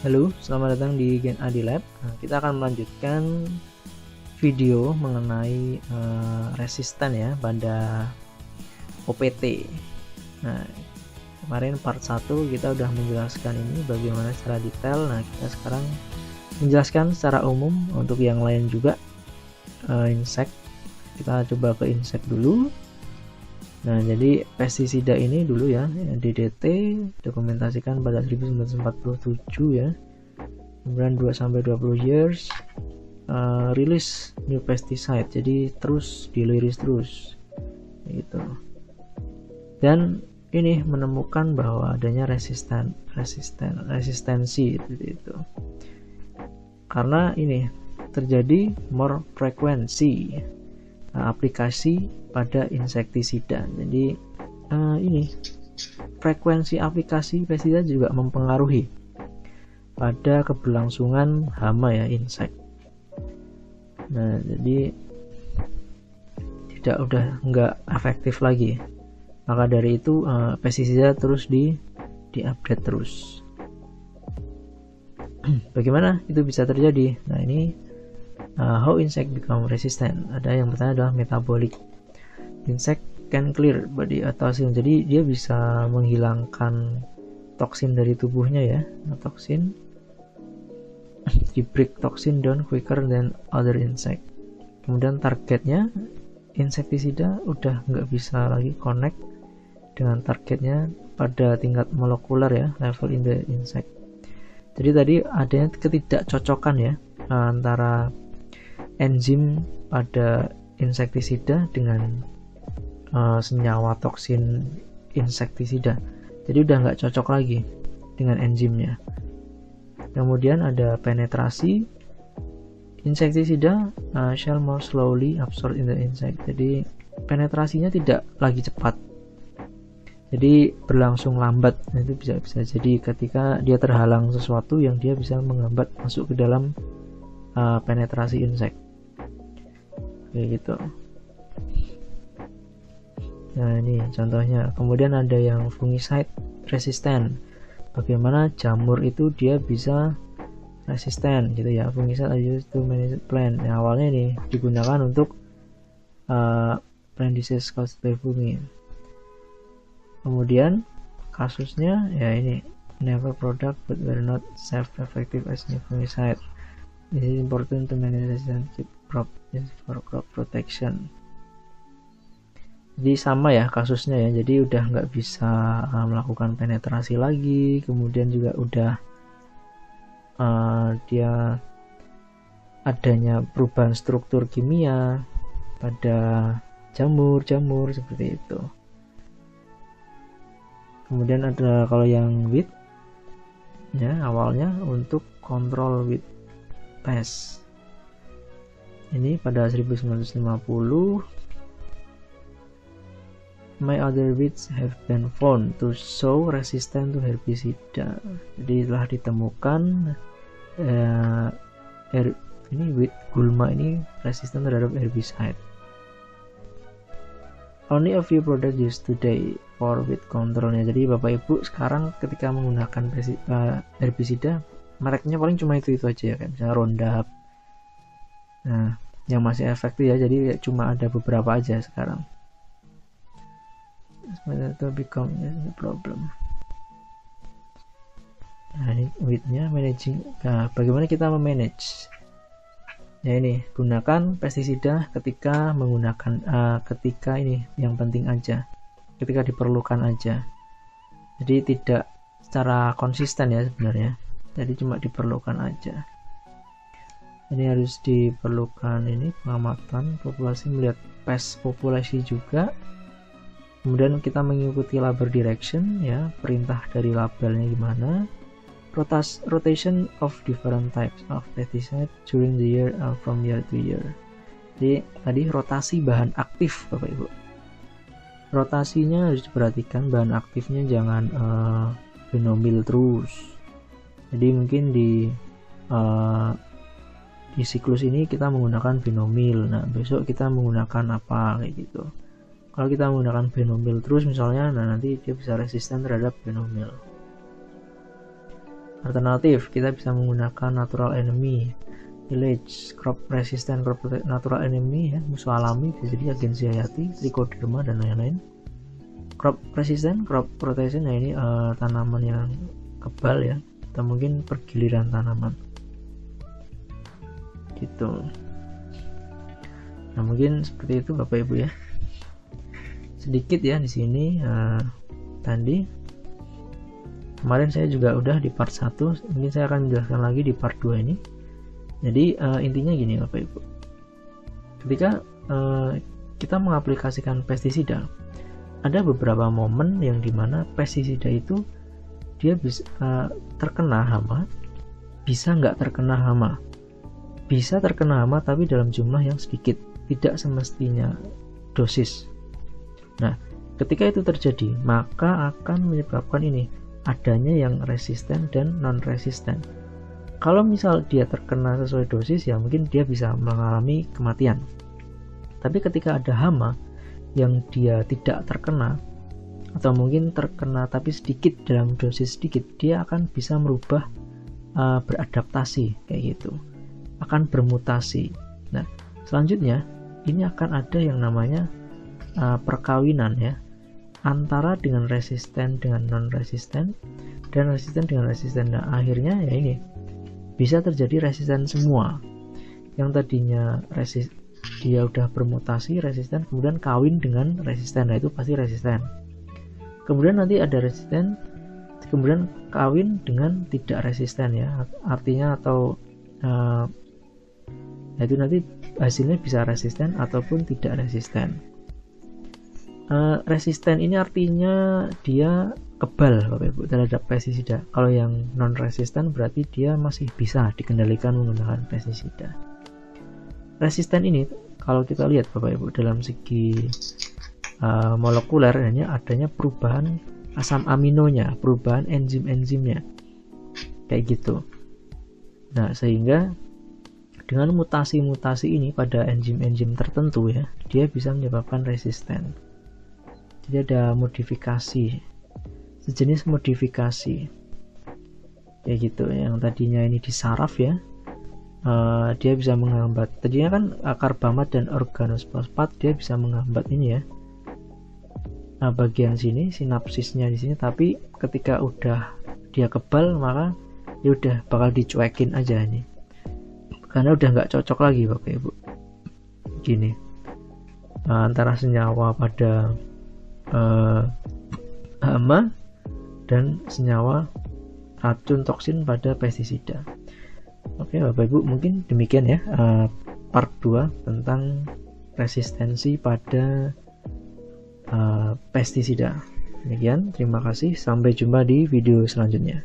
Halo, selamat datang di Gen AD Lab. Nah, kita akan melanjutkan video mengenai resisten ya pada OPT. Nah, kemarin part 1 kita udah menjelaskan ini bagaimana secara detail. Nah, kita sekarang menjelaskan secara umum untuk yang lain juga. Insect, kita coba ke insect dulu. Nah, jadi pestisida ini dulu ya, DDT dokumentasikan pada 1947 ya. Kemudian 2-20 years release new pesticide. Jadi terus diliris terus gitu. Dan ini menemukan bahwa adanya resistensi itu. Karena ini terjadi more frekuensi aplikasi pada insektisida. Jadi ini frekuensi aplikasi pestisida juga mempengaruhi pada keberlangsungan hama ya, insek. Nah, jadi udah nggak efektif lagi. Maka dari itu pestisida terus di-update terus. Bagaimana itu bisa terjadi? Nah, ini how insect become resistant. Ada yang pertama adalah metabolic. Insect can clear body toxin. Jadi dia bisa menghilangkan toksin dari tubuhnya ya, toksin. He break toxin down quicker than other insect. Kemudian targetnya insektisida udah nggak bisa lagi connect dengan targetnya pada tingkat molekuler ya, level in the insect. Jadi tadi adanya ketidakcocokan ya antara enzim pada insektisida dengan senyawa toksin insektisida. Jadi udah nggak cocok lagi dengan enzimnya. Kemudian ada penetrasi. Insektisida shall more slowly absorb in the insect. Jadi penetrasinya tidak lagi cepat. Jadi berlangsung lambat. Nah, itu bisa jadi ketika dia terhalang sesuatu yang dia bisa menghambat masuk ke dalam penetrasi insek. Kayak gitu. Nah, ini contohnya. Kemudian ada yang fungicide resistant. Bagaimana jamur itu dia bisa resisten gitu ya. Fungicide are used to manage plant. Nah, awalnya ini digunakan untuk plant disease caused by fungi. Kemudian kasusnya ya ini, never product but were not safe effective as new fungicide. This is important to manage resistant crop for crop protection. Jadi sama ya kasusnya ya. Jadi udah nggak bisa melakukan penetrasi lagi. Kemudian juga udah dia adanya perubahan struktur kimia pada jamur seperti itu. Kemudian ada kalau yang weed ya, awalnya untuk kontrol weed pest. Ini pada 1950. My other weeds have been found to show resistant to herbicida. Jadi telah ditemukan ini weed gulma ini resisten terhadap herbicide. Only a few products used today for weed controlnya. Jadi Bapak Ibu sekarang ketika menggunakan herbicida, mereknya paling cuma itu aja ya, kayak misalnya Roundup. Nah, yang masih efektif ya, jadi cuma ada beberapa aja sekarang. Itu become the problem. Nah, ini weednya managing. Nah, bagaimana kita memanage? Ya ini, gunakan pestisida ketika menggunakan ketika ini yang penting aja, ketika diperlukan aja. Jadi tidak secara konsisten ya sebenarnya. Jadi cuma diperlukan aja. Ini harus diperlukan ini pengamatan populasi, melihat pest populasi juga. Kemudian kita mengikuti label direction ya, perintah dari labelnya gimana. Rotation of different types of pesticide during the year from year to year. Jadi tadi rotasi bahan aktif Bapak Ibu. Rotasinya harus diperhatikan, bahan aktifnya jangan fenomil terus. Jadi mungkin di siklus ini kita menggunakan fenomil. Nah, besok kita menggunakan apa kayak gitu. Kalau kita menggunakan fenomil terus misalnya, nah nanti dia bisa resisten terhadap fenomil. Alternatif, kita bisa menggunakan natural enemy, village, crop resistant, natural enemy ya, musuh alami, bisa jadi agensi hayati, trichoderma dan lain-lain. Crop resistant, crop protection, ya ini tanaman yang kebal ya, atau mungkin pergiliran tanaman gitu. Nah mungkin seperti itu Bapak Ibu ya, sedikit ya di sini. Tadi kemarin saya juga udah di part 1, mungkin saya akan menjelaskan lagi di part 2 ini. Jadi intinya gini Bapak Ibu, ketika kita mengaplikasikan pestisida, ada beberapa momen yang dimana pestisida itu dia bisa terkena hama, bisa nggak terkena hama, bisa terkena hama tapi dalam jumlah yang sedikit, tidak semestinya dosis. Nah ketika itu terjadi, maka akan menyebabkan ini adanya yang resisten dan non resisten. Kalau misal dia terkena sesuai dosis, ya mungkin dia bisa mengalami kematian. Tapi ketika ada hama yang dia tidak terkena, atau mungkin terkena tapi sedikit dalam dosis sedikit, dia akan bisa merubah, beradaptasi kayak gitu, akan bermutasi. Nah selanjutnya ini akan ada yang namanya perkawinan ya, antara dengan resisten dengan non resisten, dan resisten dengan resisten. Nah akhirnya ya ini bisa terjadi resisten semua. Yang tadinya dia udah bermutasi resisten, kemudian kawin dengan resisten, nah itu pasti resisten. Kemudian nanti ada resisten, kemudian kawin dengan tidak resisten ya, artinya atau itu nanti hasilnya bisa resisten ataupun tidak resisten. Resisten ini artinya dia kebal Bapak Ibu terhadap pestisida. Kalau yang non resisten berarti dia masih bisa dikendalikan menggunakan pestisida. Resisten ini kalau kita lihat Bapak Ibu dalam segi molekuler, hanya adanya perubahan asam aminonya, perubahan enzim-enzimnya kayak gitu. Nah sehingga dengan mutasi-mutasi ini pada enzim-enzim tertentu ya, dia bisa menyebabkan resisten. Jadi ada modifikasi, sejenis modifikasi kayak gitu. Yang tadinya ini disaraf ya, dia bisa menghambat, tadinya kan karbamat dan organosfosfat, dia bisa menghambat ini ya, bagian sini sinapsisnya di sini, tapi ketika udah dia kebal maka ya udah bakal dicuekin aja ini, karena udah nggak cocok lagi Bapak Ibu gini, antara senyawa pada hama dan senyawa racun toksin pada pestisida. Oke Bapak Ibu, mungkin demikian ya part 2 tentang resistensi pada pestisida. Demikian, terima kasih, sampai jumpa di video selanjutnya.